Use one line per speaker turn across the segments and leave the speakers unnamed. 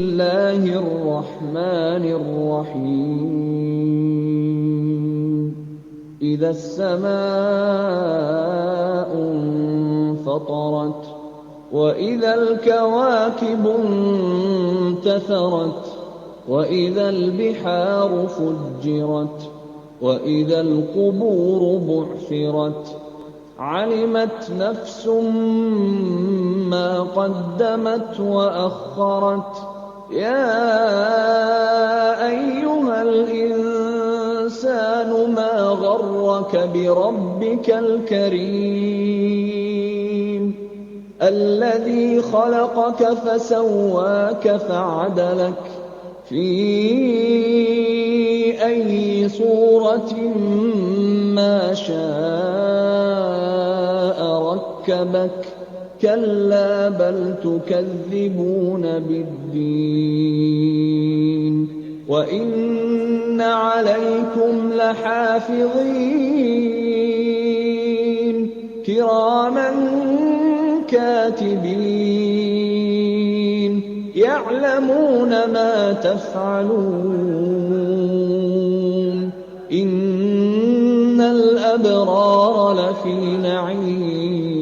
الله الرحمن الرحيم إذا السماء انفطرت وإذا الكواكب انتثرت وإذا البحار فجرت وإذا القبور بعثرت علمت نفس ما قدمت وأخرت يا أيها الإنسان ما غرك بربك الكريم الذي خلقك فسواك فعدلك في أي صورة ما شاء ركبك كلا بل تكذبون بالدين وإن عليكم لحافظين كراما كاتبين يعلمون ما تفعلون إن الأبرار لفي نعيم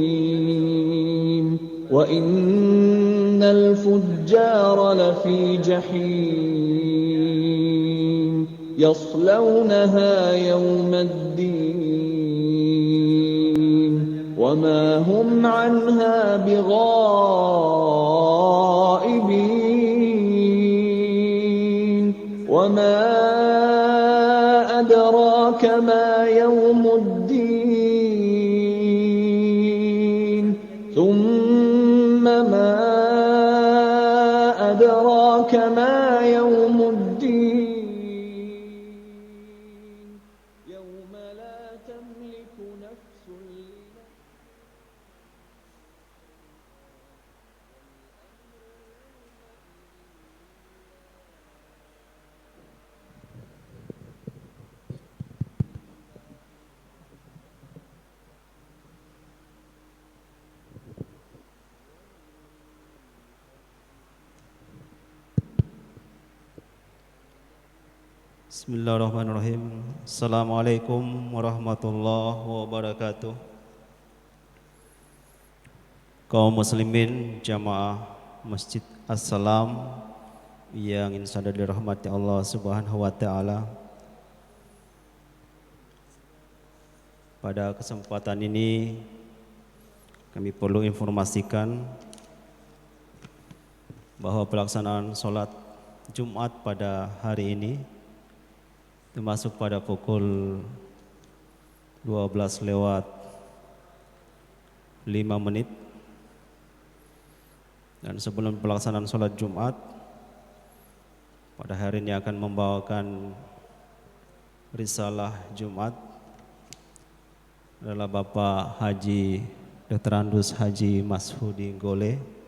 وإن الفجار لفي جحيم يصلونها يوم الدين وما هم عنها بغائبين وما أدراك ما يوم الدين ثم ما أدراك ما يوم الدين يوم لا تملك نفس
Bismillahirrahmanirrahim. Assalamualaikum warahmatullahi wabarakatuh. Kaum muslimin jamaah Masjid As-Salam yang insya Allah dirahmati Allah Subhanahu wa taala. Pada kesempatan ini kami perlu informasikan bahwa pelaksanaan sholat Jumat pada hari ini termasuk pada pukul 12 lewat 5 menit, dan sebelum pelaksanaan sholat Jumat pada hari ini akan membawakan risalah Jumat adalah Bapak Haji Dr. Andus Haji Mashudi Gole.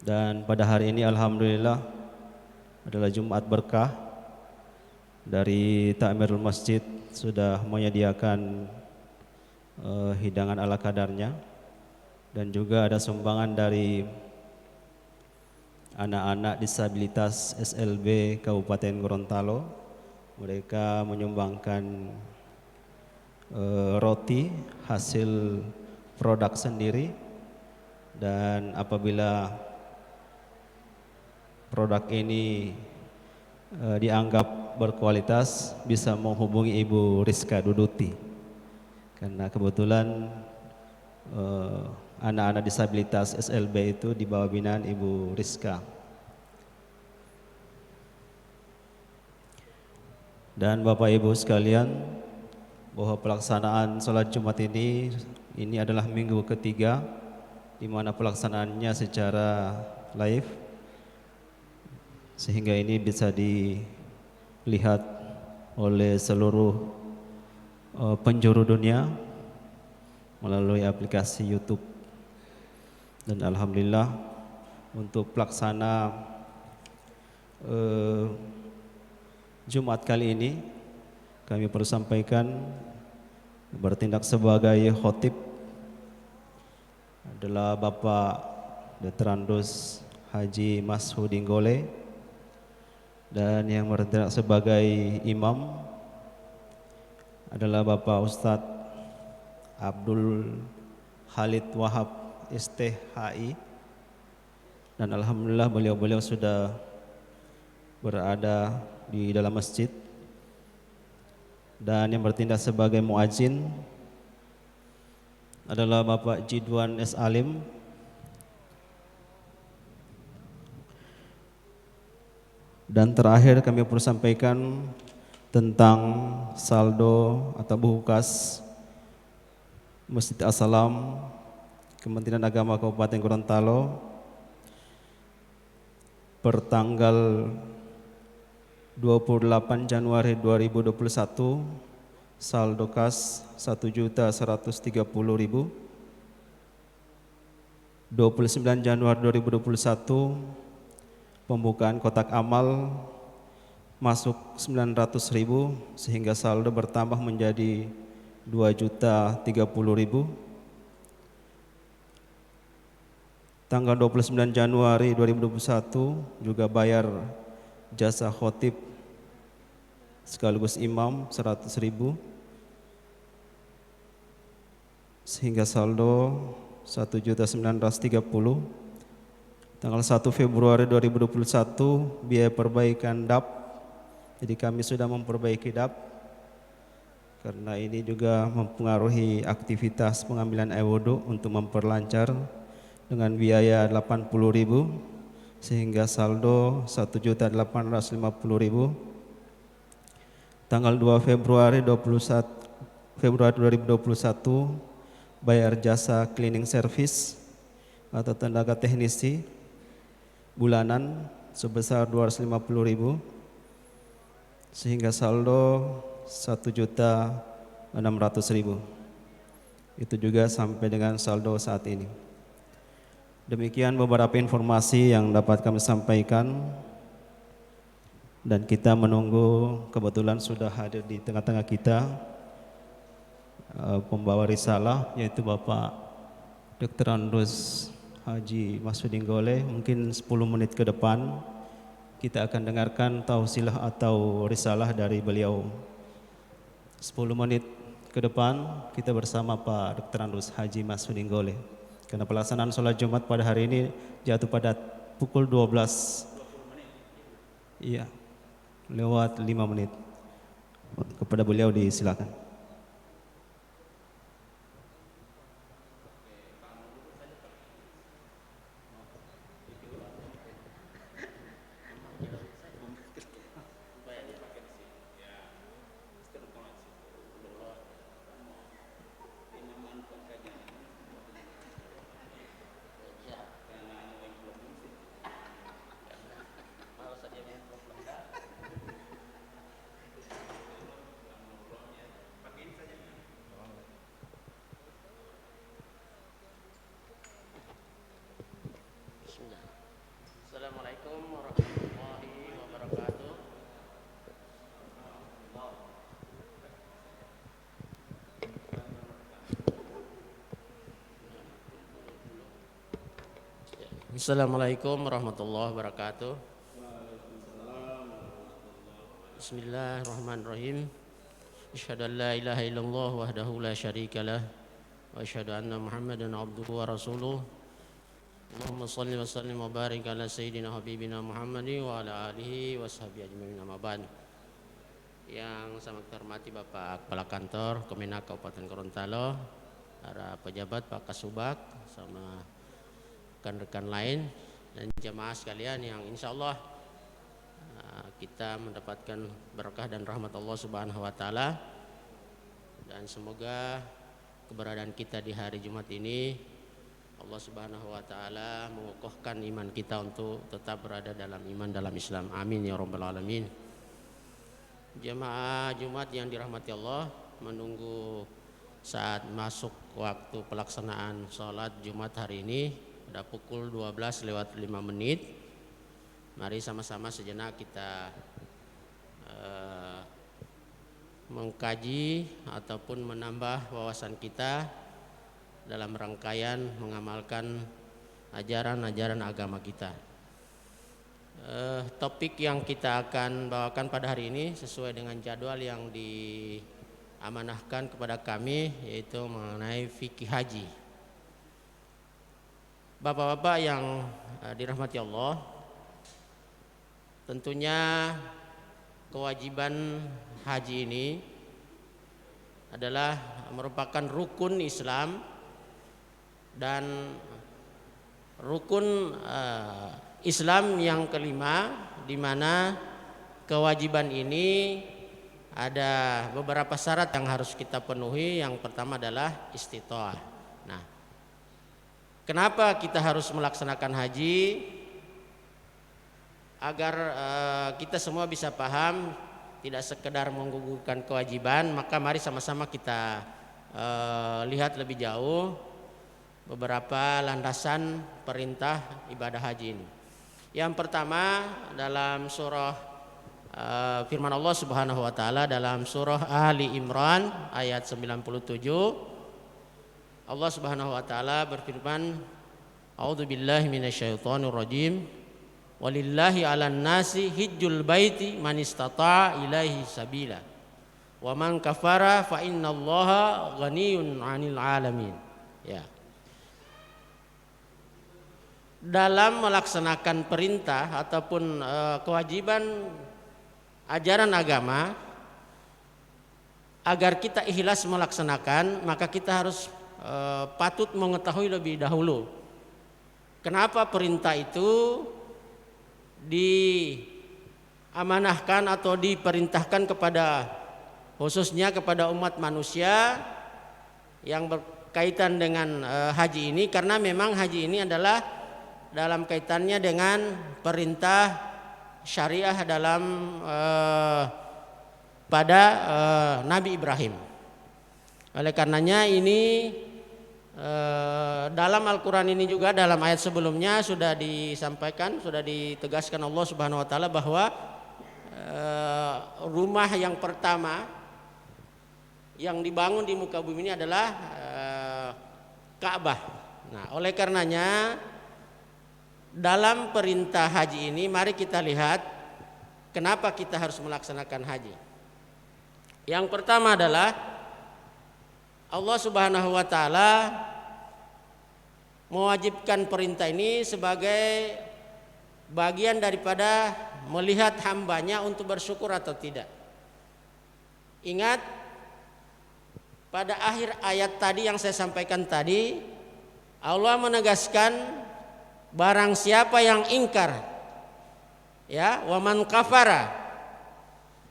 Dan pada hari ini alhamdulillah adalah Jumat berkah. Dari Takmirul Masjid sudah menyediakan hidangan ala kadarnya, dan juga ada sumbangan dari anak-anak disabilitas SLB Kabupaten Gorontalo. Mereka menyumbangkan roti hasil produk sendiri, dan apabila produk ini dianggap berkualitas bisa menghubungi Ibu Rizka Duduti, karena kebetulan anak-anak disabilitas SLB itu di bawah binaan Ibu Rizka. Dan Bapak Ibu sekalian, bahwa pelaksanaan sholat Jumat ini adalah minggu ketiga di mana pelaksanaannya secara live, sehingga ini bisa dilihat oleh seluruh penjuru dunia melalui aplikasi YouTube. Dan alhamdulillah untuk pelaksana Jumat kali ini kami perlu sampaikan bertindak sebagai khotib adalah Bapak Dr. Andus Haji Mas Hudinggole, dan yang bertindak sebagai imam adalah Bapak Ustadz Abdul Khalid Wahab STHI, dan alhamdulillah beliau-beliau sudah berada di dalam masjid. Dan yang bertindak sebagai muadzin adalah Bapak Jidwan S. Alim. Dan terakhir kami perlu sampaikan tentang saldo atau buku kas Masjid As-Salam Kementerian Agama Kabupaten Gorontalo per tanggal 28 Januari 2021, saldo kas 1.130.000. 29 Januari 2021, pembukaan kotak amal masuk 900.000 sehingga saldo bertambah menjadi 2.030.000. Tanggal 29 Januari 2021 juga bayar jasa khotib sekaligus imam 100.000 sehingga saldo 1.930.000. Tanggal 1 Februari 2021 biaya perbaikan DAP, jadi kami sudah memperbaiki DAP karena ini juga mempengaruhi aktivitas pengambilan air wudhu untuk memperlancar dengan biaya 80.000 sehingga saldo 1.850.000. Tanggal 2 Februari 2021 bayar jasa cleaning service atau tenaga teknisi bulanan sebesar 250.000 sehingga saldo 1.600.000. Itu juga sampai dengan saldo saat ini. Demikian beberapa informasi yang dapat kami sampaikan, dan kita menunggu, kebetulan sudah hadir di tengah-tengah kita pembawa risalah yaitu Bapak Dr. Andus Haji Mas Hudinggole. Mungkin 10 menit ke depan kita akan dengarkan tausilah atau risalah dari beliau. 10 menit ke depan kita bersama Pak Dr. Andus Haji Mas Hudinggole. Karena pelaksanaan sholat Jumat pada hari ini jatuh pada pukul 12. Iya, lewat 5 menit. Kepada beliau disilakan.
Assalamualaikum warahmatullahi wabarakatuh. Assalamualaikum warahmatullahi wabarakatuh. Bismillahirrahmanirrahim. Asyhadu an la ilaha illallah wahdahu la syarikalah wa asyhadu anna Muhammadan abduhu wa rasuluh. Allahumma salli wa sallim wa barik ala sayyidina habibina Muhammadin wa ala alihi wa sahbihi ajma'in, amma ba'd. Yang sangat terhormati Bapak Kepala Kantor Kemenak Kabupaten Gorontalo, para pejabat Pak Kasubag sama rekan-rekan lain, dan jamaah sekalian yang insya Allah kita mendapatkan berkah dan rahmat Allah Subhanahu wa Ta'ala, dan semoga keberadaan kita di hari Jumat ini Allah Subhanahu wa Ta'ala mengokohkan iman kita untuk tetap berada dalam iman dalam Islam. Amin ya rabbal alamin. Jamaah Jumat yang dirahmati Allah, menunggu saat masuk waktu pelaksanaan sholat Jumat hari ini pada pukul 12 lewat 5 menit. Mari sama-sama sejenak kita mengkaji ataupun menambah wawasan kita dalam rangkaian mengamalkan ajaran-ajaran agama kita. Topik yang kita akan bawakan pada hari ini sesuai dengan jadwal yang diamanahkan kepada kami, yaitu mengenai fikih haji. Bapak-bapak yang dirahmati Allah, tentunya kewajiban haji ini adalah merupakan rukun Islam dan rukun Islam yang kelima, di mana kewajiban ini ada beberapa syarat yang harus kita penuhi. Yang pertama adalah istita'ah. Nah, kenapa kita harus melaksanakan haji? Agar kita semua bisa paham, tidak sekedar menggugurkan kewajiban, maka mari sama-sama kita lihat lebih jauh beberapa landasan perintah ibadah haji ini. Yang pertama dalam surah firman Allah Subhanahu wa taala dalam surah Ali Imran ayat 97, Allah Subhanahu wa taala berfirman, A'udzubillahi minasyaitonir rajim. Walillahi 'alan nasi hijjul baiti man istata'a ilaihi sabila. Wa man kafara fa innallaha ghaniyyun 'anil 'alamin. Ya. Dalam melaksanakan perintah ataupun kewajiban ajaran agama, agar kita ikhlas melaksanakan, maka kita harus patut mengetahui lebih dahulu kenapa perintah itu diamanahkan atau diperintahkan kepada, khususnya kepada umat manusia yang berkaitan dengan haji ini, karena memang haji ini adalah dalam kaitannya dengan perintah syariah dalam pada Nabi Ibrahim. Oleh karenanya ini dalam Al-Quran ini juga dalam ayat sebelumnya sudah disampaikan, sudah ditegaskan Allah Subhanahu wa taala bahwa rumah yang pertama yang dibangun di muka bumi ini adalah Ka'bah. Nah, oleh karenanya dalam perintah haji ini mari kita lihat kenapa kita harus melaksanakan haji. Yang pertama adalah Allah Subhanahu wa taala mewajibkan perintah ini sebagai bagian daripada melihat hambanya untuk bersyukur atau tidak. Ingat pada akhir ayat tadi yang saya sampaikan tadi, Allah menegaskan barang siapa yang ingkar, ya, wa man kafara,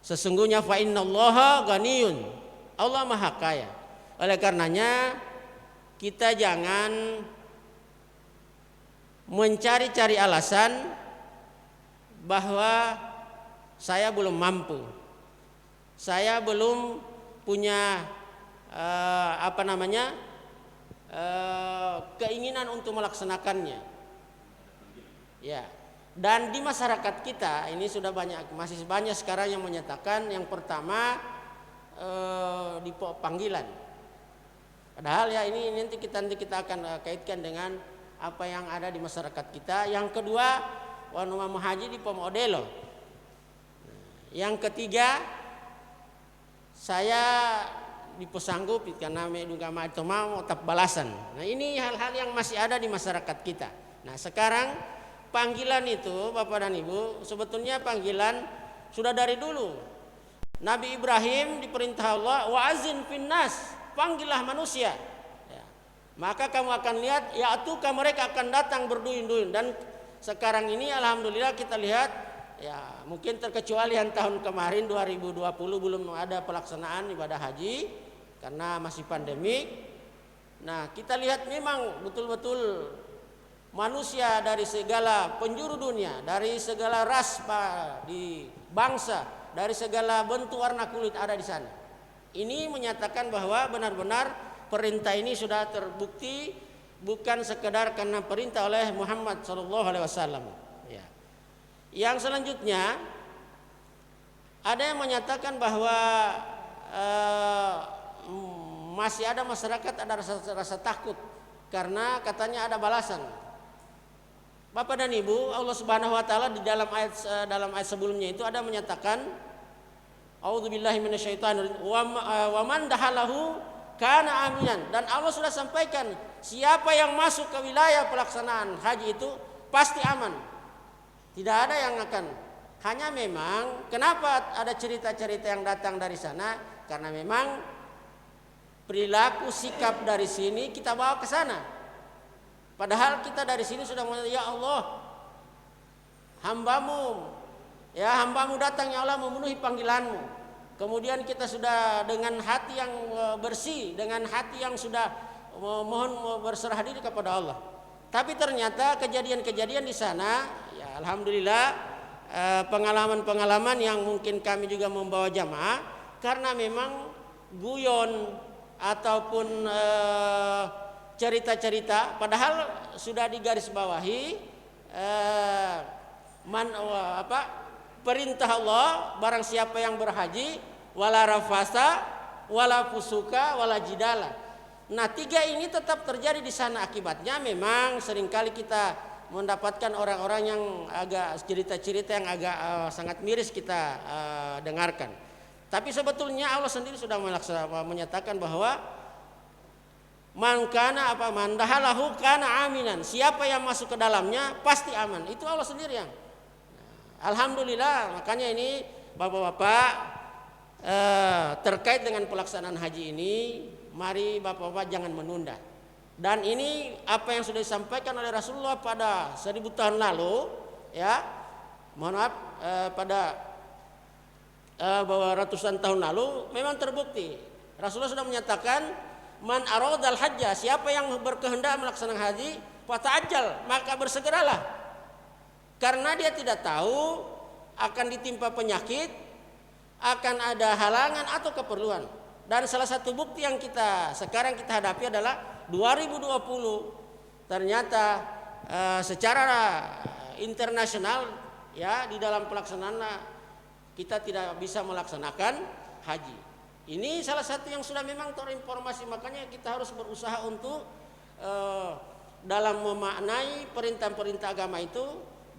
sesungguhnya fa innallaha ghaniyun, Allah maha kaya. Oleh karenanya kita jangan mencari-cari alasan bahwa saya belum mampu, saya belum punya keinginan untuk melaksanakannya. Ya, dan di masyarakat kita ini sudah masih banyak sekarang yang menyatakan yang pertama di panggilan. Padahal ya ini nanti kita akan kaitkan dengan apa yang ada di masyarakat kita. Yang kedua, wanuma haji di pomodelo. Yang ketiga, saya dipesanggup karena medungama itu mau tetap balasan. Nah, ini hal-hal yang masih ada di masyarakat kita. Nah, sekarang panggilan itu Bapak dan Ibu, sebetulnya panggilan sudah dari dulu. Nabi Ibrahim diperintah Allah, wa'azin finnas, panggillah manusia. Ya. Maka kamu akan lihat, ya'tuka, mereka akan datang berduyun-duyun. Dan sekarang ini alhamdulillah kita lihat, ya mungkin terkecuali yang tahun kemarin 2020 belum ada pelaksanaan ibadah haji karena masih pandemik. Nah, kita lihat memang betul-betul manusia dari segala penjuru dunia, dari segala ras di bangsa, dari segala bentuk warna kulit ada di sana. Ini menyatakan bahwa benar-benar perintah ini sudah terbukti bukan sekedar karena perintah oleh Muhammad SAW. Ya. Yang selanjutnya ada yang menyatakan bahwa masih ada masyarakat ada rasa takut karena katanya ada balasan. Bapak dan Ibu, Allah Subhanahu wa taala di dalam ayat sebelumnya itu ada menyatakan A'udzubillahi minasyaitonir wa man dahalahu kana aminan, dan Allah sudah sampaikan siapa yang masuk ke wilayah pelaksanaan haji itu pasti aman. Tidak ada yang akan. Hanya memang kenapa ada cerita-cerita yang datang dari sana? Karena memang perilaku sikap dari sini kita bawa ke sana. Padahal kita dari sini sudah mengatakan, ya Allah, hambamu datang ya Allah memenuhi panggilanmu. Kemudian kita sudah dengan hati yang bersih, dengan hati yang sudah mohon berserah diri kepada Allah. Tapi ternyata kejadian-kejadian di sana, ya alhamdulillah, pengalaman-pengalaman yang mungkin kami juga membawa jamaah karena memang guyon ataupun cerita-cerita, padahal sudah digarisbawahi perintah Allah, barang siapa yang berhaji wala rafasa wala fusuka wala jidala. Nah, 3 ini tetap terjadi di sana. Akibatnya memang seringkali kita mendapatkan orang-orang yang agak cerita-cerita yang agak sangat miris kita dengarkan. Tapi sebetulnya Allah sendiri sudah menyatakan bahwa mandahalahu kana aminan. Siapa yang masuk ke dalamnya pasti aman. Itu Allah sendiri yang. Alhamdulillah, makanya ini Bapak-bapak terkait dengan pelaksanaan haji ini, mari Bapak-bapak jangan menunda. Dan ini apa yang sudah disampaikan oleh Rasulullah pada 1000 tahun lalu, ya, mohon maaf, pada bahwa ratusan tahun lalu memang terbukti. Rasulullah sudah menyatakan, man aradal hajja, siapa yang berkehendak melaksanakan haji, fata'ajjal, maka bersegeralah. Karena dia tidak tahu akan ditimpa penyakit, akan ada halangan atau keperluan. Dan salah satu bukti yang sekarang kita hadapi adalah 2020. Ternyata secara internasional, ya, di dalam pelaksanaan kita tidak bisa melaksanakan haji. Ini salah satu yang sudah memang terinformasi, makanya kita harus berusaha untuk dalam memaknai perintah-perintah agama itu,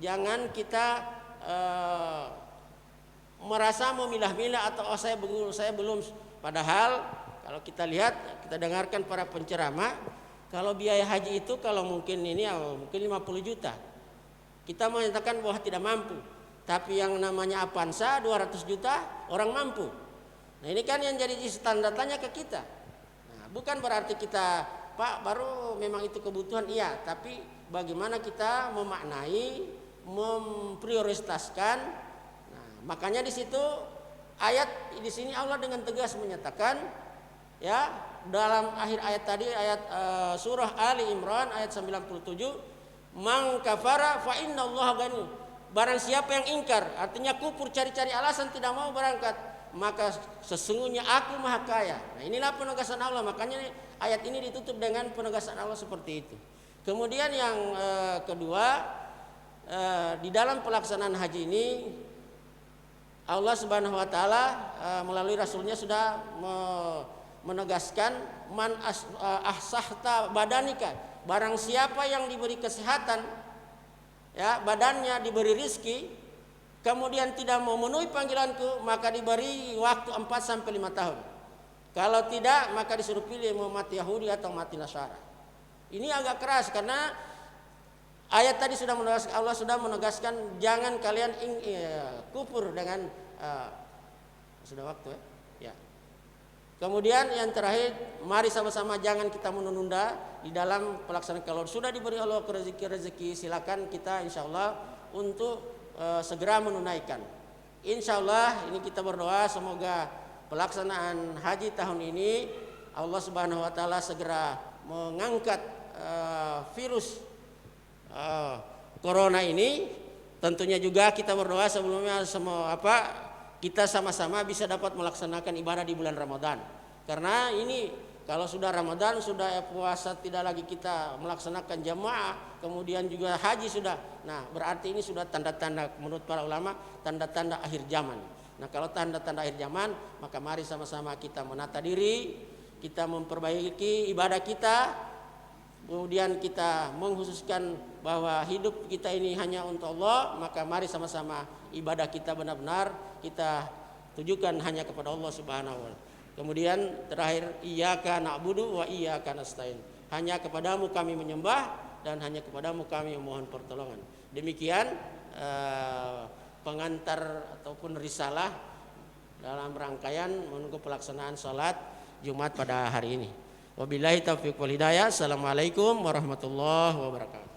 jangan kita merasa memilah-milah atau saya belum. Padahal kalau kita lihat, kita dengarkan para penceramah, kalau biaya haji itu kalau mungkin 50 juta. Kita menyatakan bahwa tidak mampu. Tapi yang namanya Avanza 200 juta orang mampu. Nah, ini kan yang jadi tanda tanya ke kita. Nah, bukan berarti kita, Pak, baru memang itu kebutuhan, iya, tapi bagaimana kita memaknai, memprioritaskan. Nah, makanya di situ ayat di sini Allah dengan tegas menyatakan, ya, dalam akhir ayat tadi, ayat surah Ali Imran ayat 97, man kafara fa innallaha ghani. Barang siapa yang ingkar, artinya kufur, cari-cari alasan tidak mau berangkat, maka sesungguhnya aku maha kaya. Nah, inilah penegasan Allah. Makanya ayat ini ditutup dengan penegasan Allah seperti itu. Kemudian yang kedua, di dalam pelaksanaan haji ini Allah Subhanahu wa taala melalui rasulnya sudah menegaskan, man ahsahta badanika, barang siapa yang diberi kesehatan, ya, badannya diberi rizki, kemudian tidak memenuhi panggilanku, maka diberi waktu 4-5 tahun. Kalau tidak, maka disuruh pilih mau mati Yahudi atau mati Nasara. Ini agak keras karena ayat tadi sudah menegaskan, Allah sudah menegaskan jangan kalian kufur dengan sudah waktu, ya. Kemudian yang terakhir, mari sama-sama jangan kita menunda di dalam pelaksanaan. Kalau sudah diberi Allah rezeki, silakan kita insya Allah untuk segera menunaikan. Insya Allah ini kita berdoa semoga pelaksanaan haji tahun ini Allah Subhanahu wa taala segera mengangkat virus corona ini. Tentunya juga kita berdoa sebelumnya kita sama-sama bisa dapat melaksanakan ibadah di bulan Ramadan. Karena ini kalau sudah Ramadan, sudah puasa, tidak lagi kita melaksanakan jamaah, kemudian juga haji sudah. Nah, berarti ini sudah tanda-tanda menurut para ulama, tanda-tanda akhir zaman. Nah, kalau tanda-tanda akhir zaman, maka mari sama-sama kita menata diri, kita memperbaiki ibadah kita, kemudian kita mengkhususkan bahwa hidup kita ini hanya untuk Allah, maka mari sama-sama ibadah kita benar-benar kita tujukan hanya kepada Allah Subhanahu wa taala. Kemudian terakhir, iyyaka na'budu wa iyyaka nasta'in. Hanya kepadamu kami menyembah dan hanya kepadamu kami memohon pertolongan. Demikian pengantar ataupun risalah dalam rangkaian menunggu pelaksanaan sholat Jumat pada hari ini. Wabillahi taufiq wal hidayah. Assalamualaikum warahmatullahi wabarakatuh.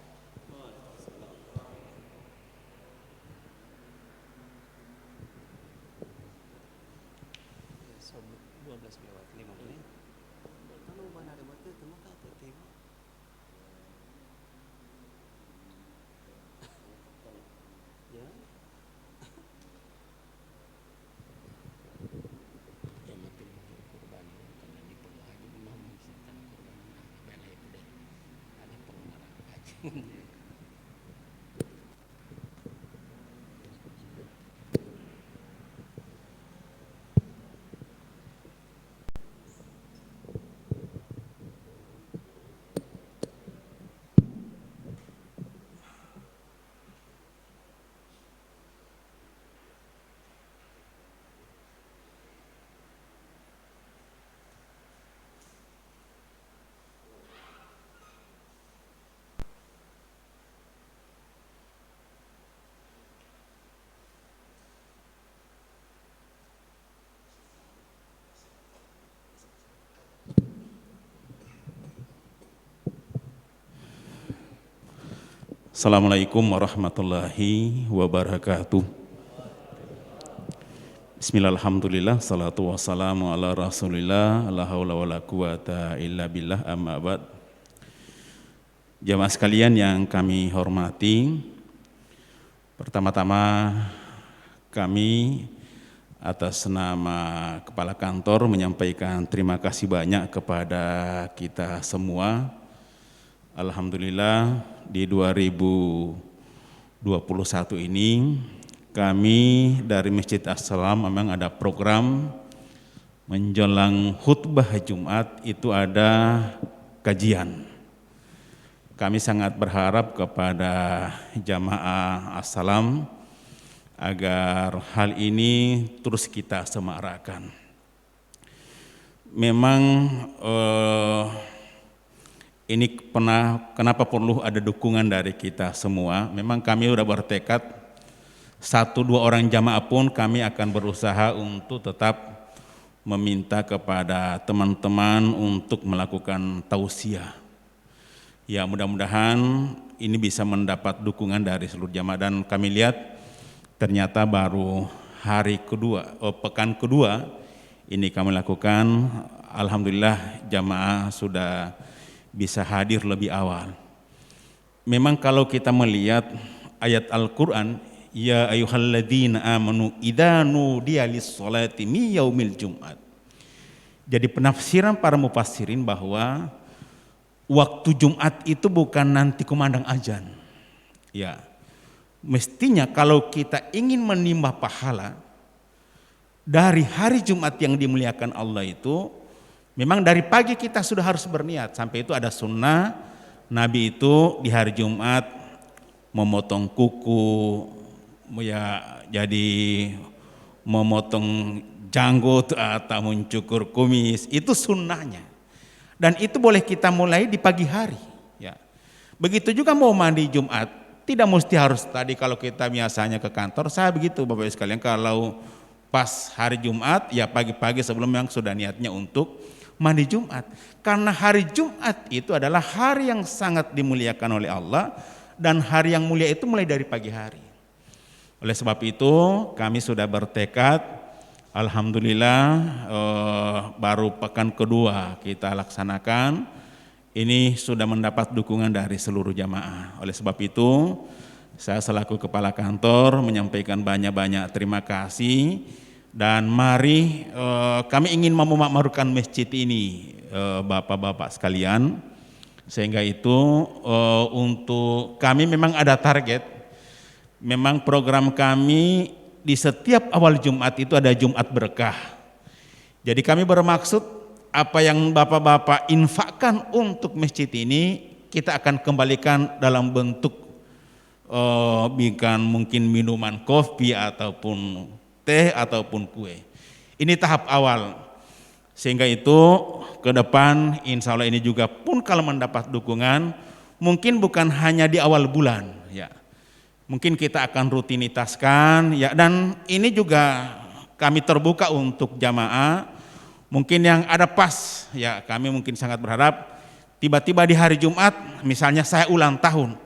Assalamualaikum warahmatullahi wabarakatuh. Bismillahirrahmanirrahim. Salatu wassalamu ala rasulillah. La haula wala quwata illa billah, amma ba'd. Jamaah sekalian yang kami hormati, pertama-tama kami atas nama Kepala Kantor menyampaikan terima kasih banyak kepada kita semua. Alhamdulillah di 2021 ini kami dari Masjid As-Salam memang ada program menjelang khutbah Jumat itu ada kajian. Kami sangat berharap kepada jamaah As-Salam agar hal ini terus kita semarakkan. Memang ini kenapa perlu ada dukungan dari kita semua. Memang kami sudah bertekad 1-2 orang jamaah pun kami akan berusaha untuk tetap meminta kepada teman-teman untuk melakukan tausiah. Ya, mudah-mudahan ini bisa mendapat dukungan dari seluruh jamaah, dan kami lihat ternyata baru pekan kedua ini kami lakukan. Alhamdulillah jamaah sudah bisa hadir lebih awal. Memang kalau kita melihat ayat Al-Quran, ya ayyuhalladzina amanu idza nudiya lis-sholati min yaumil jum'at. Jadi penafsiran para mufassirin bahwa waktu Jumat itu bukan nanti kumandang azan. Ya, mestinya kalau kita ingin menimba pahala dari hari Jumat yang dimuliakan Allah itu, memang dari pagi kita sudah harus berniat. Sampai itu ada sunnah Nabi itu di hari Jumat memotong kuku, ya jadi memotong janggut atau mencukur kumis, itu sunnahnya. Dan itu boleh kita mulai di pagi hari. Ya. Begitu juga mau mandi Jumat, tidak mesti harus tadi kalau kita biasanya ke kantor. Saya begitu Bapak Ibu sekalian, kalau pas hari Jumat ya pagi-pagi sebelum yang sudah niatnya untuk mandi Jumat, karena hari Jumat itu adalah hari yang sangat dimuliakan oleh Allah, dan hari yang mulia itu mulai dari pagi hari. Oleh sebab itu kami sudah bertekad, alhamdulillah baru pekan kedua kita laksanakan, ini sudah mendapat dukungan dari seluruh jamaah. Oleh sebab itu saya selaku Kepala Kantor menyampaikan banyak-banyak terima kasih. Dan mari kami ingin memakmurkan masjid ini, Bapak-bapak sekalian. Sehingga itu untuk kami memang ada target. Memang program kami di setiap awal Jumat itu ada Jumat berkah. Jadi kami bermaksud apa yang bapak-bapak infakkan untuk masjid ini kita akan kembalikan dalam bentuk mungkin minuman kopi ataupun teh ataupun kue. Ini tahap awal. Sehingga itu ke depan insya Allah ini juga pun kalau mendapat dukungan mungkin bukan hanya di awal bulan ya. Mungkin kita akan rutinitaskan ya, dan ini juga kami terbuka untuk jamaah. Mungkin yang ada pas ya, kami mungkin sangat berharap tiba-tiba di hari Jumat misalnya saya ulang tahun,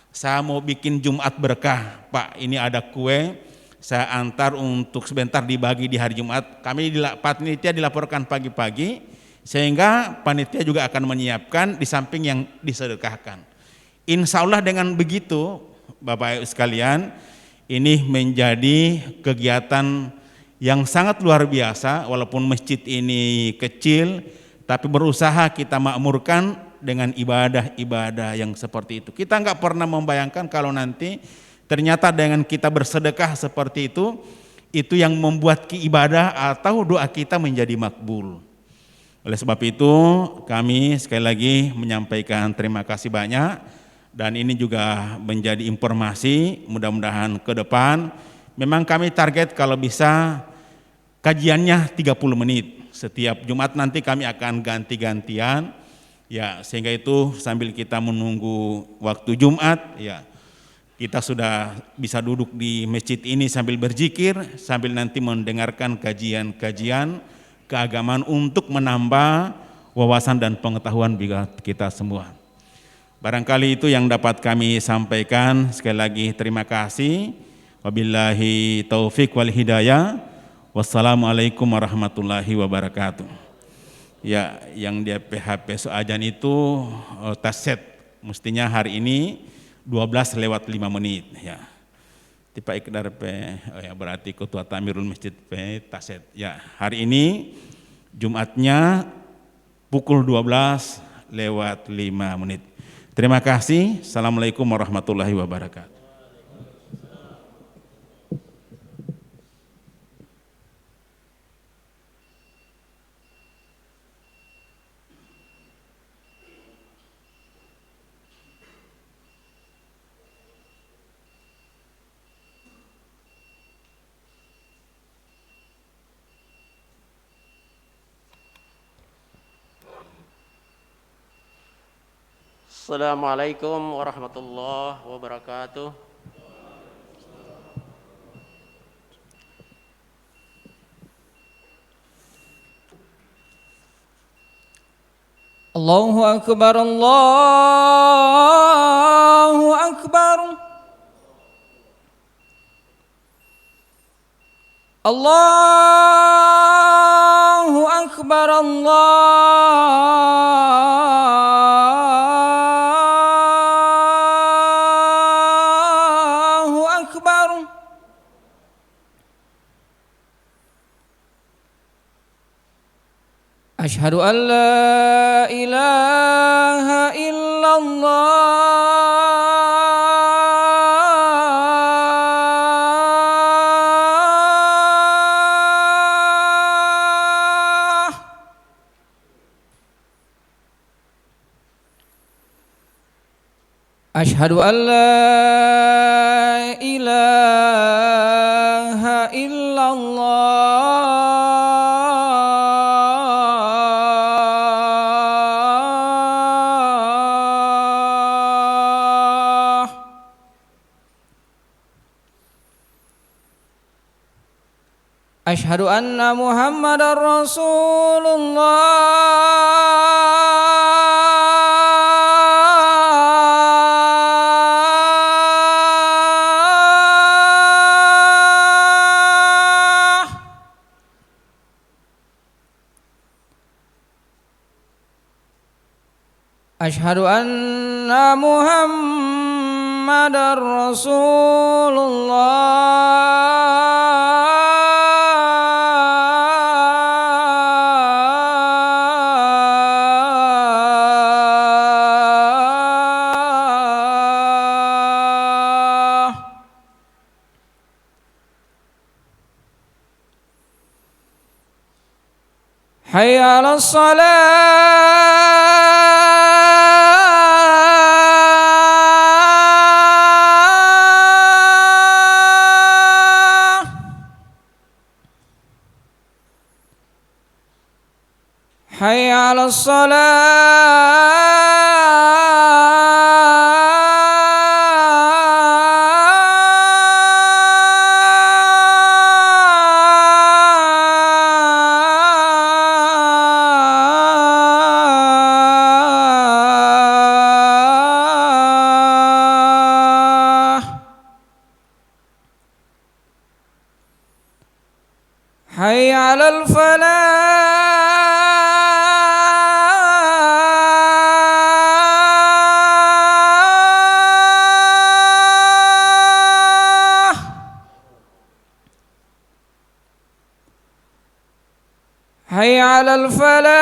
saya mau bikin Jumat berkah Pak, ini ada kue saya antar untuk sebentar dibagi di hari Jumat. Kami panitia dilaporkan pagi-pagi sehingga panitia juga akan menyiapkan di samping yang disedekahkan. Insya Allah dengan begitu Bapak Ibu sekalian, ini menjadi kegiatan yang sangat luar biasa. Walaupun masjid ini kecil tapi berusaha kita makmurkan dengan ibadah-ibadah yang seperti itu. Kita nggak pernah membayangkan kalau nanti ternyata dengan kita bersedekah seperti itu yang membuat ibadah atau doa kita menjadi makbul. Oleh sebab itu kami sekali lagi menyampaikan terima kasih banyak, dan ini juga menjadi informasi mudah-mudahan ke depan memang kami target kalau bisa kajiannya 30 menit. Setiap Jumat nanti kami akan ganti-gantian ya, sehingga itu sambil kita menunggu waktu Jumat ya, kita sudah bisa duduk di masjid ini sambil berzikir, sambil nanti mendengarkan kajian-kajian keagamaan untuk menambah wawasan dan pengetahuan kita semua. Barangkali itu yang dapat kami sampaikan. Sekali lagi terima kasih. Wabillahi taufik wal hidayah. Wassalamualaikum warahmatullahi wabarakatuh. Ya, yang di PHP Soajan itu taset mestinya hari ini 12:05 ya. Tipe ikdar ya, berarti ketua Tamirul Masjid taset. Ya, hari ini Jumatnya pukul 12:05. Terima kasih. Assalamualaikum warahmatullahi wabarakatuh.
Assalamualaikum warahmatullahi wabarakatuh.
Allahu Akbar, Allahu Akbar. Allahu Akbar, Allahu Akbar. Asyhadu an la ilaha illallah. Asyhadu an la ilaha illallah. Asyhadu anna Muhammadar Rasulullah. Asyhadu anna Muhammadar Rasulullah. حي على الصلاة حي على الصلاة حي على الفلاح حي على الفلاح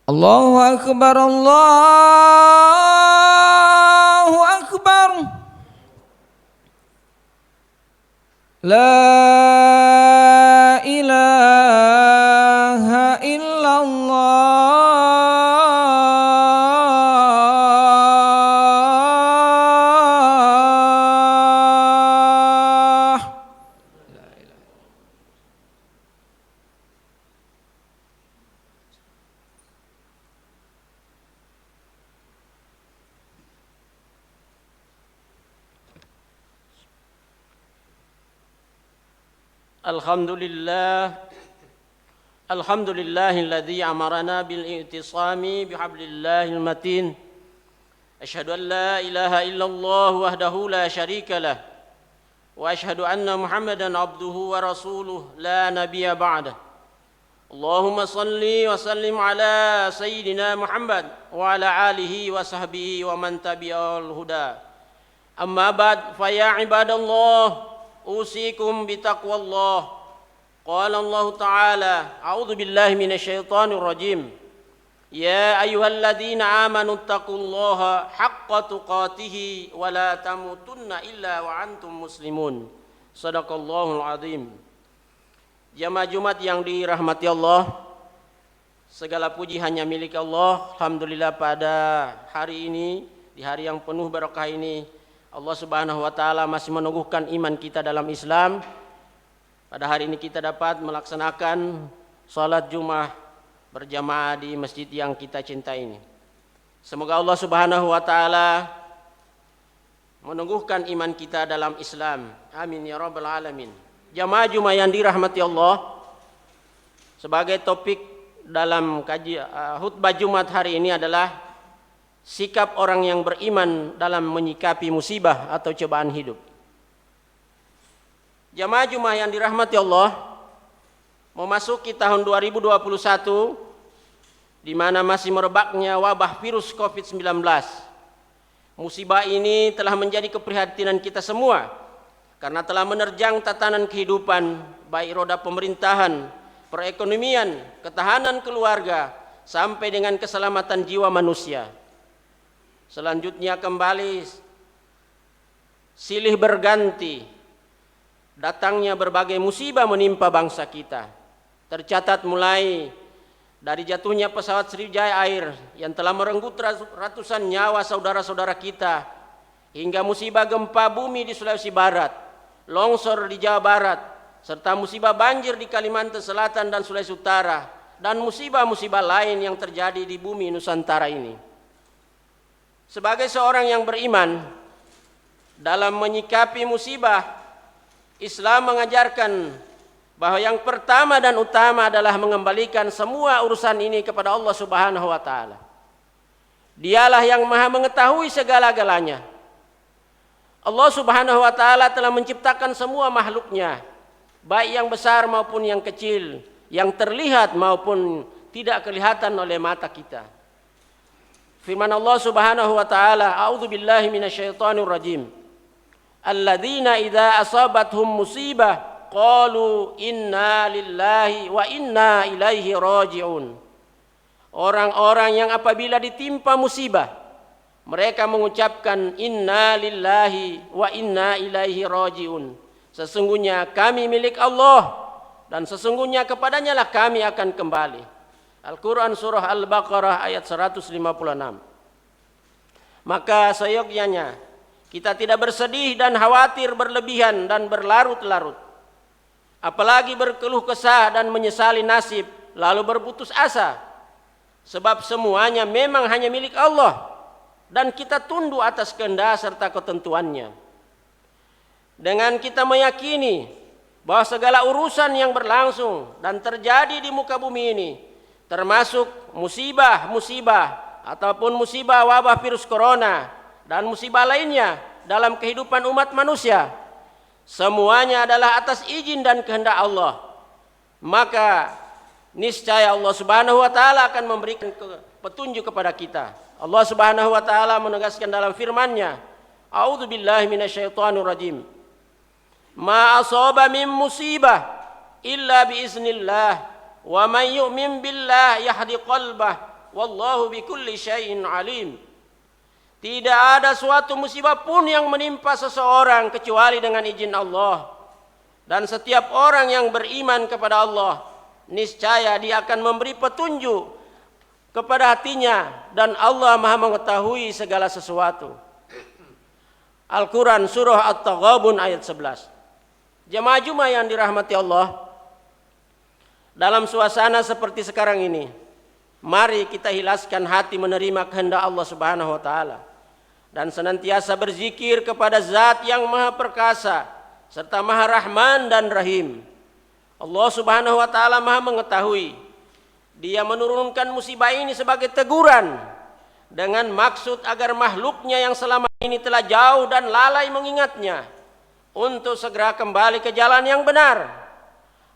الله أكبر الله أكبر لا إله إلا الله
الحمد لله الذي أمرنا بالاعتصام بحبل الله المتين أشهد أن لا إله إلا الله وحده لا شريك له وأشهد أن محمدا عبده ورسوله لا نبي بعده اللهم صل وسلم على سيدنا محمد وعلى آله وصحبه ومن تبع الهدى أما بعد فيا عباد الله أوصيكم بتقوى الله قال الله تعالى أعوذ بالله من الشيطان الرجيم يا أيها الذين آمنوا اتقوا الله حق تقاته ولا تموتن إلا وأنتم مسلمون صدق الله العظيم. Jamaah Jumat yang dirahmati Allah, segala puji hanya milik Allah. Alhamdulillah pada hari ini, di hari yang penuh berkah ini, Allah Subhanahu wa taala masih meneguhkan iman kita dalam Islam. Pada hari ini kita dapat melaksanakan salat Jumat berjamaah di masjid yang kita cintai ini. Semoga Allah Subhanahu wa taala meneguhkan iman kita dalam Islam. Amin ya rabbal alamin. Jamaah Jumat yang dirahmati Allah, sebagai topik dalam khutbah Jumat hari ini adalah sikap orang yang beriman dalam menyikapi musibah atau cobaan hidup. Jamaah Jumat yang dirahmati Allah, memasuki tahun 2021 di mana masih merebaknya wabah virus COVID-19. Musibah ini telah menjadi keprihatinan kita semua karena telah menerjang tatanan kehidupan, baik roda pemerintahan, perekonomian, ketahanan keluarga, sampai dengan keselamatan jiwa manusia. Selanjutnya kembali silih berganti, datangnya berbagai musibah menimpa bangsa kita. Tercatat mulai dari jatuhnya pesawat Sriwijaya Air yang telah merenggut ratusan nyawa saudara-saudara kita, hingga musibah gempa bumi di Sulawesi Barat, longsor di Jawa Barat, serta musibah banjir di Kalimantan Selatan dan Sulawesi Utara, dan musibah-musibah lain yang terjadi di bumi Nusantara ini. Sebagai seorang yang beriman, dalam menyikapi musibah, Islam mengajarkan bahwa yang pertama dan utama adalah mengembalikan semua urusan ini kepada Allah Subhanahu wa taala. Dialah yang Maha mengetahui segala-galanya. Allah Subhanahu wa taala telah menciptakan semua makhluknya, baik yang besar maupun yang kecil, yang terlihat maupun tidak kelihatan oleh mata kita. Firman Allah Subhanahu wa taala, "A'udzu billahi minasyaitonir rajim. alladzina idza asabathum musibah qalu inna lillahi wa inna ilaihi raji'un. Orang-orang yang apabila ditimpa musibah, mereka mengucapkan inna lillahi wa inna ilaihi raji'un. Sesungguhnya kami milik Allah dan sesungguhnya kepadanya lah kami akan kembali. Al-Quran surah Al-Baqarah ayat 156. Maka seyogyanya kita tidak bersedih dan khawatir berlebihan dan berlarut-larut, apalagi berkeluh kesah dan menyesali nasib lalu berputus asa, sebab semuanya memang hanya milik Allah dan kita tunduk atas kehendak serta ketentuannya. Dengan kita meyakini bahwa segala urusan yang berlangsung dan terjadi di muka bumi ini, termasuk musibah-musibah ataupun musibah wabah virus corona dan musibah lainnya dalam kehidupan umat manusia, semuanya adalah atas izin dan kehendak Allah. Maka niscaya Allah Subhanahu wa taala akan memberikan petunjuk kepada kita. Allah Subhanahu wa taala menegaskan dalam firman-Nya, A'udzubillahi minasyaitonir rajim. Ma asaba min musibah illa biiznillah wa man yu'min billah yahdi qalbah wallahu bikulli syai'in alim. Tidak ada suatu musibah pun yang menimpa seseorang kecuali dengan izin Allah. Dan setiap orang yang beriman kepada Allah, niscaya dia akan memberi petunjuk kepada hatinya dan Allah Maha mengetahui segala sesuatu. Al-Quran surah At-Taghabun ayat 11. Jemaah Jumat yang dirahmati Allah, dalam suasana seperti sekarang ini, mari kita hilaskan hati menerima kehendak Allah Subhanahu wa taala dan senantiasa berzikir kepada Zat yang Maha Perkasa serta Maha Rahman dan Rahim. Allah Subhanahu wa taala Maha mengetahui. Dia menurunkan musibah ini sebagai teguran dengan maksud agar makhluknya yang selama ini telah jauh dan lalai mengingatnya untuk segera kembali ke jalan yang benar.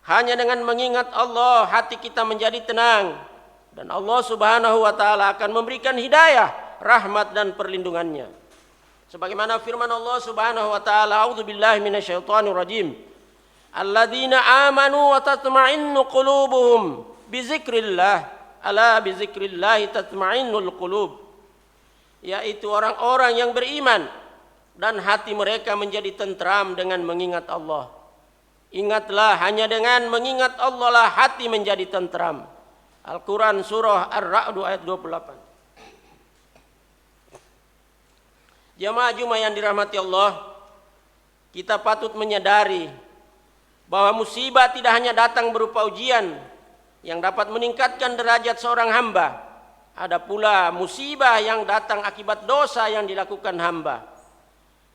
Hanya dengan mengingat Allah, hati kita menjadi tenang dan Allah Subhanahu wa taala akan memberikan hidayah, rahmat dan perlindungannya. Sebagaimana firman Allah Subhanahu wa taala, A'udzubillahi minasyaitonir rajim. Alladzina amanu wa tatma'innu qulubuhum bizikrillah, ala bizikrillah tatma'innul qulub. Yaitu orang-orang yang beriman dan hati mereka menjadi tentram dengan mengingat Allah. Ingatlah, hanya dengan mengingat Allah lah hati menjadi tentram. Al-Quran surah Ar-Ra'd ayat 28. Jamaah Jumat yang dirahmati Allah, kita patut menyadari bahwa musibah tidak hanya datang berupa ujian yang dapat meningkatkan derajat seorang hamba. Ada pula musibah yang datang akibat dosa yang dilakukan hamba.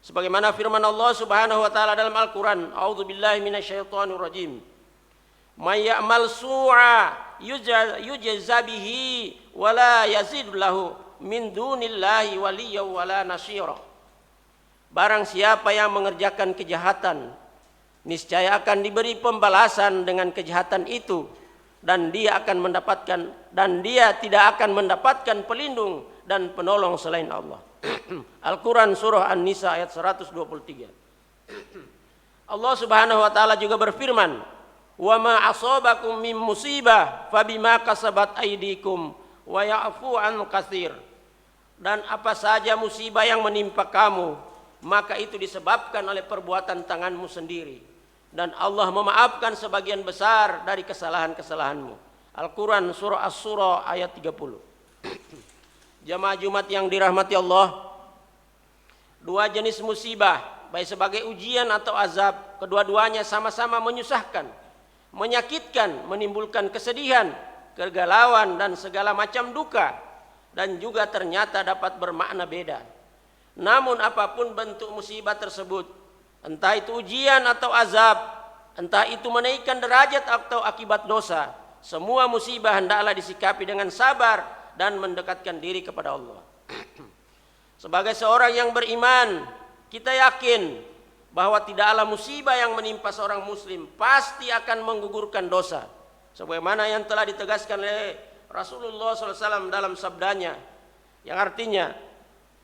Sebagaimana firman Allah Subhanahu wa taala dalam Al-Qur'an, A'udzubillahi minasyaitonir rajim. May ya'mal su'a yujza bihi wa la yazid lahu min dunillahi waliyyan wa la nasyira. Barang siapa yang mengerjakan kejahatan, niscaya akan diberi pembalasan dengan kejahatan itu dan dia tidak akan mendapatkan pelindung dan penolong selain Allah. Al-Quran surah An-Nisa ayat 123. Allah Subhanahu wa taala juga berfirman, "Wa ma asabakum min musibah fabima kasabat aydikum wa ya'fu an katsir." Dan apa saja musibah yang menimpa kamu, maka itu disebabkan oleh perbuatan tanganmu sendiri. Dan Allah memaafkan sebagian besar dari kesalahan-kesalahanmu. Al-Quran surah As-Surah ayat 30. Jamaah Jumat yang dirahmati Allah, dua jenis musibah, baik sebagai ujian atau azab, kedua-duanya sama-sama menyusahkan, menyakitkan, menimbulkan kesedihan, kegalauan dan segala macam duka, dan juga ternyata dapat bermakna beda. Namun apapun bentuk musibah tersebut, entah itu ujian atau azab, entah itu menaikkan derajat atau akibat dosa, semua musibah hendaklah disikapi dengan sabar dan mendekatkan diri kepada Allah. Sebagai seorang yang beriman, kita yakin bahwa tidaklah musibah yang menimpa seorang muslim pasti akan menggugurkan dosa. Sebagaimana yang telah ditegaskan oleh Rasulullah SAW dalam sabdanya, yang artinya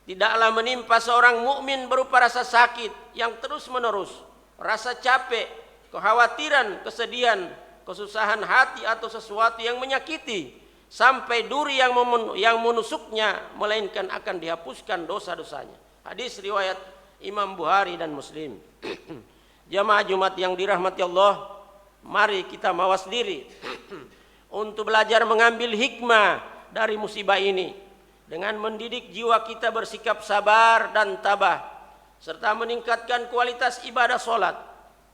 tidaklah menimpa seorang mukmin berupa rasa sakit yang terus-menerus, rasa capek, kekhawatiran, kesedihan, kesusahan hati atau sesuatu yang menyakiti sampai duri yang menusuknya, melainkan akan dihapuskan dosa-dosanya. Hadis riwayat Imam Bukhari dan Muslim. Jamaah Jumat yang dirahmati Allah, mari kita mawas diri untuk belajar mengambil hikmah dari musibah ini dengan mendidik jiwa kita bersikap sabar dan tabah, serta meningkatkan kualitas ibadah solat,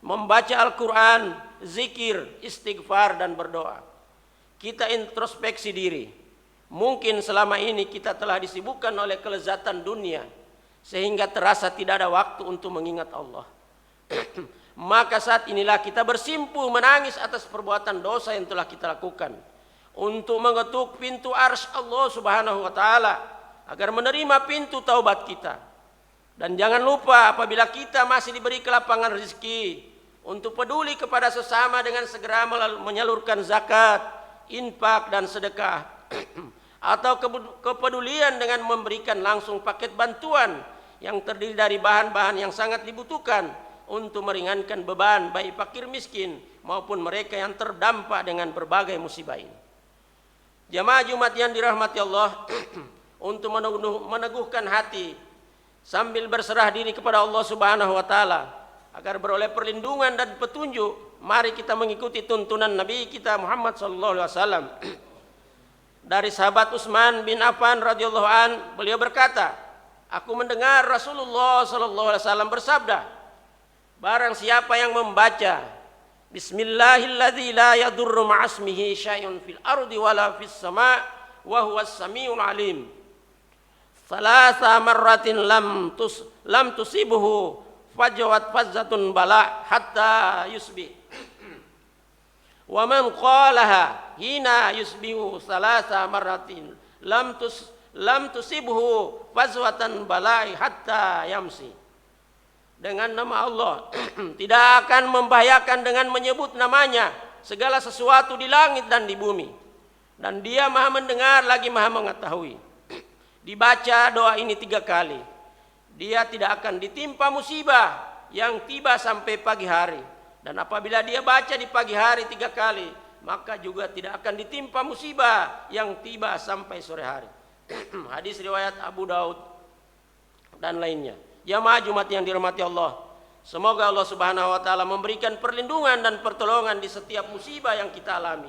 membaca Al-Quran, zikir, istighfar dan berdoa. Kita introspeksi diri. Mungkin selama ini kita telah disibukkan oleh kelezatan dunia sehingga terasa tidak ada waktu untuk mengingat Allah. Maka saat inilah kita bersimpuh menangis atas perbuatan dosa yang telah kita lakukan, untuk mengetuk pintu arsy Allah Subhanahu wa taala agar menerima pintu taubat kita. Dan jangan lupa, apabila kita masih diberi kelapangan rezeki, untuk peduli kepada sesama dengan segera menyalurkan zakat, infak dan sedekah atau kepedulian dengan memberikan langsung paket bantuan yang terdiri dari bahan-bahan yang sangat dibutuhkan untuk meringankan beban baik fakir miskin maupun mereka yang terdampak dengan berbagai musibah ini. Jamaah Jumat yang dirahmati Allah, untuk meneguhkan hati sambil berserah diri kepada Allah Subhanahu wa taala agar beroleh perlindungan dan petunjuk, mari kita mengikuti tuntunan Nabi kita Muhammad sallallahu alaihi wasallam. Dari sahabat Utsman bin Affan radhiyallahu an, beliau berkata, aku mendengar Rasulullah sallallahu alaihi wasallam bersabda, barang siapa yang membaca Bismillahilladzi la yadurru ma'asmihi syai'un fil ardi wala fis sama' wa huwas samiul alim, salasa marratin lam tusibuhu fajwat fazzatun bala hatta yusbih, wa man qalaha hina yusbihu salasa marratin lam tusibuhu fazwatan balai hatta yamsi. Dengan nama Allah tidak akan membahayakan dengan menyebut namanya segala sesuatu di langit dan di bumi, dan Dia Maha mendengar lagi Maha mengetahui. Dibaca doa ini 3 kali, dia tidak akan ditimpa musibah yang tiba sampai pagi hari. Dan apabila dia baca di pagi hari 3 kali, maka juga tidak akan ditimpa musibah yang tiba sampai sore hari. Hadis riwayat Abu Daud dan lainnya. Jamaah Jumat yang dirahmati Allah, semoga Allah Subhanahu wa taala memberikan perlindungan dan pertolongan di setiap musibah yang kita alami,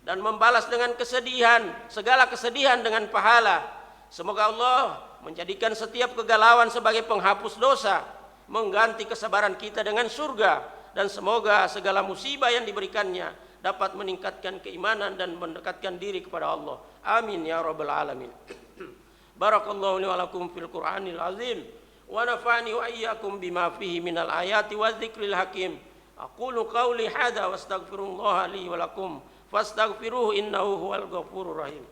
dan membalas dengan kesedihan, segala kesedihan dengan pahala. Semoga Allah menjadikan setiap kegalauan sebagai penghapus dosa, mengganti kesabaran kita dengan surga, dan semoga segala musibah yang diberikannya dapat meningkatkan keimanan dan mendekatkan diri kepada Allah. Amin ya rabbal alamin. Barakallahu li wa lakum fil Qur'anil azim, wa nafa'ani wa iyyakum bima fihi minal ayati wa dzikril hakim. Aqulu qawli hadza wa astaghfirullah li wa lakum fastaghfiruhu innahu huwal ghafurur rahim.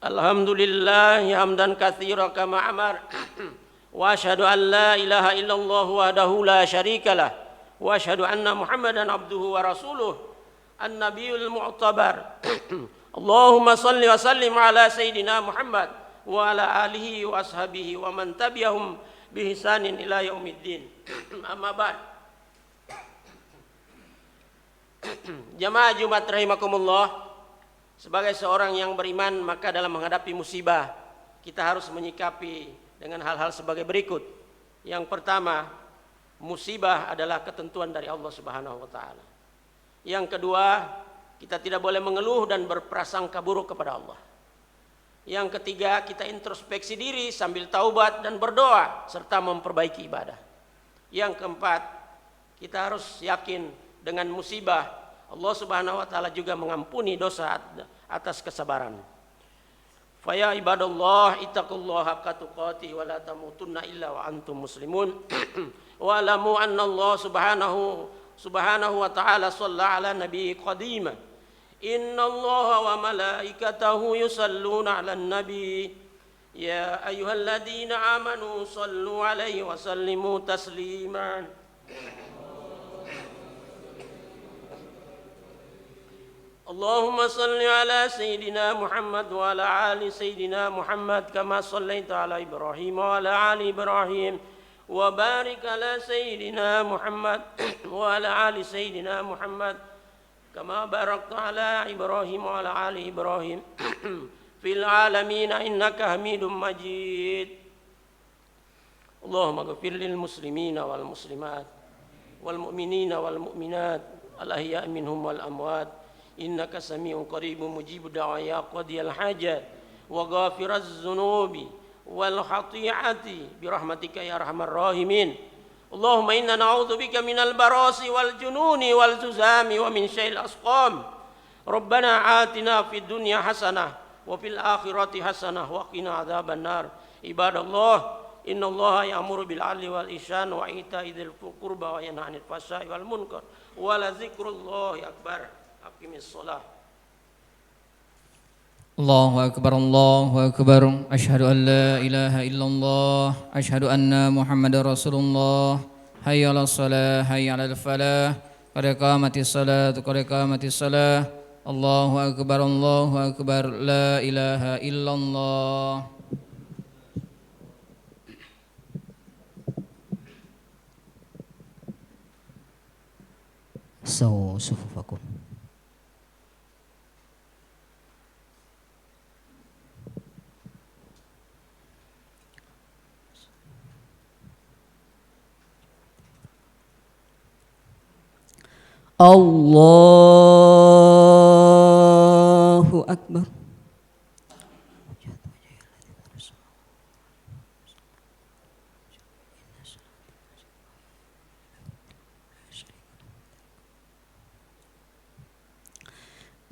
Alhamdulillah hamdan katsiran kama amar, wa asyhadu an la ilaha illallah wahdahu la syarikalah, wa asyhadu anna Muhammadan abduhu wa rasuluh an-nabiyul mu'tabar. Allahumma salli wa sallim ala sayyidina Muhammad wa ala alihi wa ashabihi wa man tabi'ahum bi ihsanin ila yaumiddin. Amma ba'd. Jamaah Jumat rahimakumullah, sebagai seorang yang beriman, maka dalam menghadapi musibah kita harus menyikapi dengan hal-hal sebagai berikut. Yang pertama, musibah adalah ketentuan dari Allah Subhanahu wa taala. Yang kedua, kita tidak boleh mengeluh dan berprasangka buruk kepada Allah. Yang ketiga, kita introspeksi diri sambil taubat dan berdoa serta memperbaiki ibadah. Yang keempat, kita harus yakin dengan musibah Allah Subhanahu wa taala juga mengampuni dosa atas kesabaran. Fa ya ibadallah ittaqullaha haqqa tuqatih wa la tamutunna illa wa antum muslimun. Wa alamu anna Allah subhanahu wa ta'ala shalla ala nabiyyi qadima. Inna Allah wa malaikatahu yusalluna 'alan nabi يا أيها الذين آمنوا صلوا عليه وسلموا تسليما اللهم صل على سيدنا محمد وعلى آل سيدنا محمد كما صليت على إبراهيم وعلى آل إبراهيم وبارك على سيدنا محمد وعلى آل سيدنا محمد كما باركت على إبراهيم وعلى آل إبراهيم في العالمين إنك حميد مجيد اللهم اغفر للمسلمين والمسلمات والمؤمنين والمؤمنات الأحياء منهم والأموات إنك سميع قريب مجيب الدعوات يا قاضي الحاجات وغافر الذنوب والخطيئة برحمتك يا أرحم الراحمين اللهم إنا نعوذ بك من البراس والجنون والجذام ومن شر الأسقام ربنا آتنا في الدنيا حسنة وفي الآخرة حسنة وقنا عذاب النار عباد الله إن الله يأمر بالعدل والإحسان وإيتاء ذي القربى وينهى عن الفحشاء والمنكر ولذكر الله أكبر أقم الصلاة
الله أكبر أشهد أن لا إله إلا الله أشهد أن محمد رسول الله حي على الصلاة حي على الفلاح قد قامت الصلاة الله أكبر لا إله إلا الله
سووا صفوفكم الله أكبر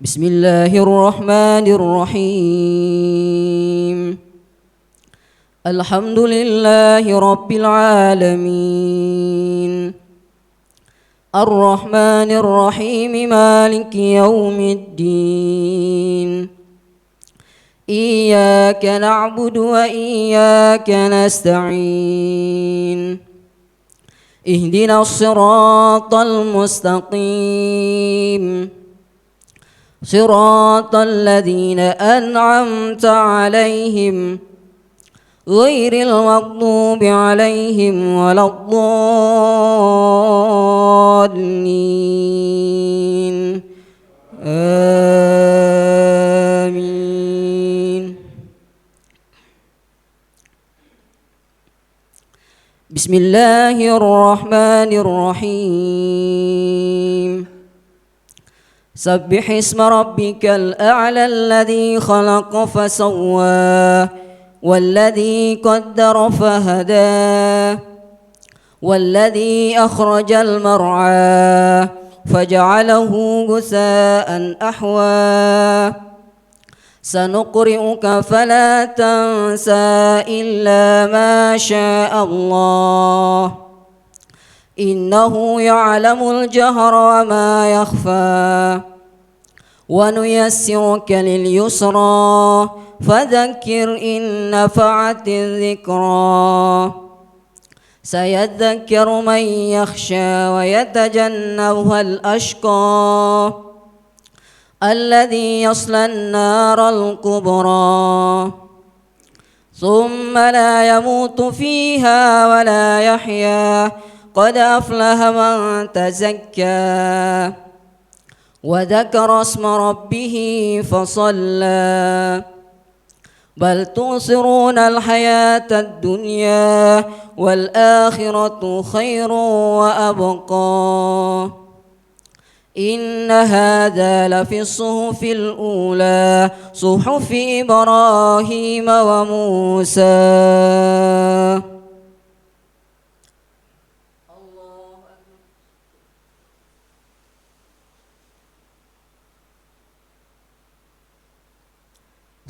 بسم الله الرحمن الرحيم الحمد لله رب العالمين الرحمن الرحيم مالك يوم الدين إياك نعبد وإياك نستعين اهدنا الصراط المستقيم صراط الذين أنعمت عليهم غير المغضوب عليهم ولا الضالين آمين بسم الله الرحمن الرحيم سبح اسم ربك الأعلى الذي خلق فسوى والذي قدر فهدى والذي أخرج المرعى فجعله غثاء أحوى سنقرئك فلا تنسى إلا ما شاء الله إنه يعلم الجهر وما يخفى ونيسرك لليسرى فذكر إن نفعت الذكرى سيذكر من يخشى ويتجنبها الأشقى الذي يصلى النار الكبرى ثم لا يموت فيها ولا يحيا قد أفلح من تزكى وذكر اسم ربه فصلى بل تؤثرون الحياة الدنيا والآخرة خير وأبقى إن هذا لفي الصحف الأولى صحف إبراهيم وموسى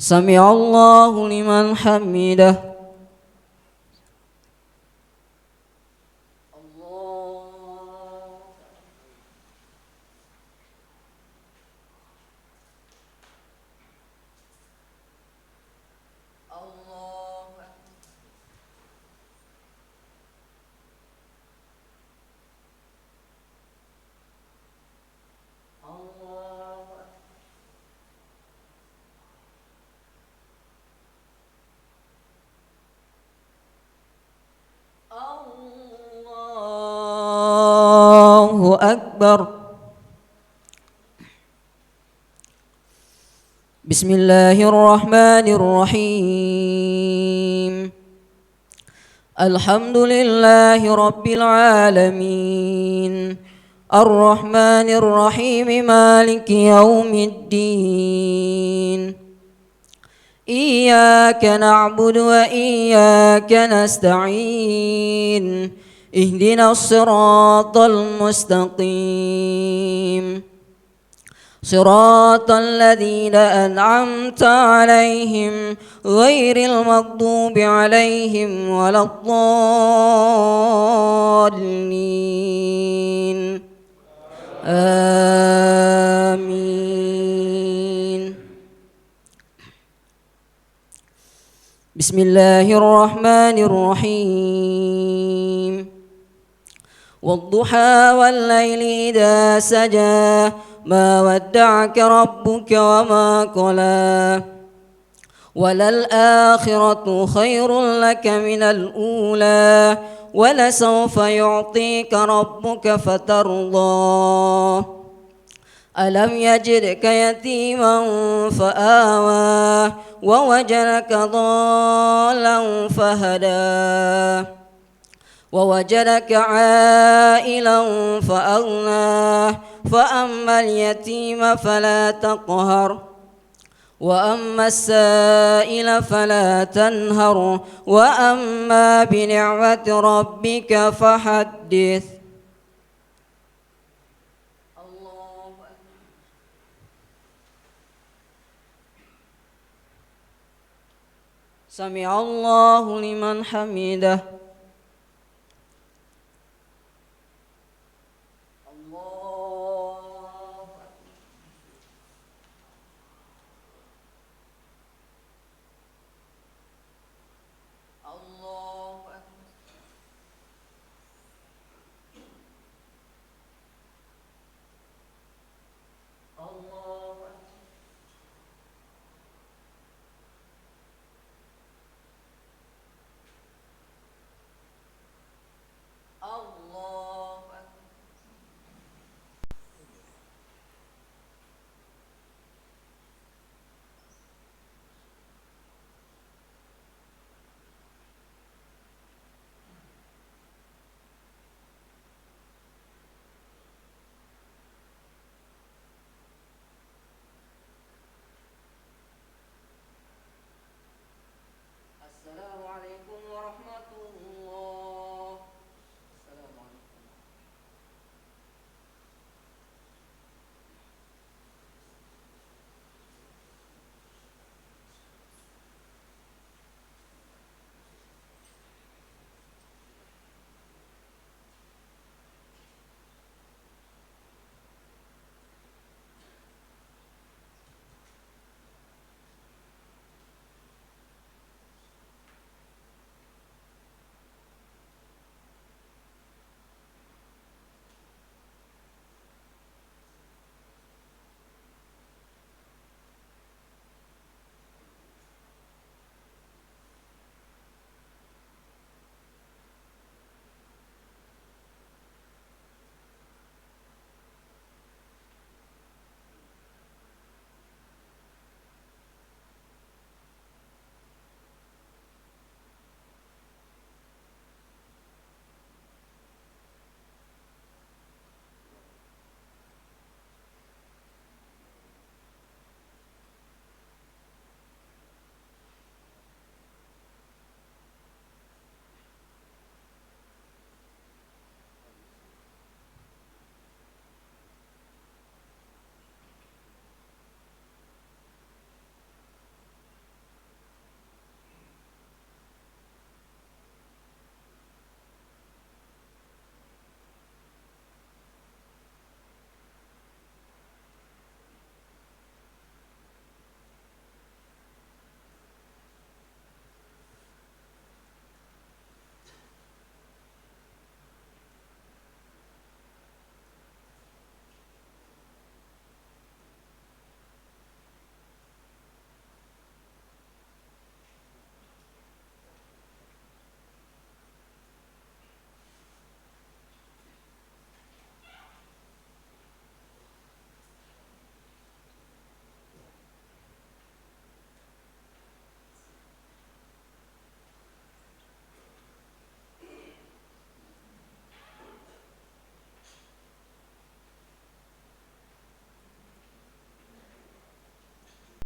سمع الله لمن حمده الله أكبر. بسم الله الرحمن الرحيم. الحمد لله رب العالمين الرحمن الرحيم مالك يوم الدين إياك نعبد وإياك نستعين اهدنا الصراط المستقيم صراط الذين أنعمت عليهم غير المغضوب عليهم ولا الضالين آمين. بسم الله الرحمن الرحيم. والضحى والليل إذا سجى ما ودعك ربك وما قلى وللآخرة خير لك من الأولى ولسوف يعطيك ربك فترضى ألم يجدك يتيما فآوى ووجدك ضالا فهدى ووجدك عائلا فأغنى فأما اليتيم فلا تقهر وأما السائل فلا تنهر وأما بنعمة ربك فحدث. سمع الله لمن حمده.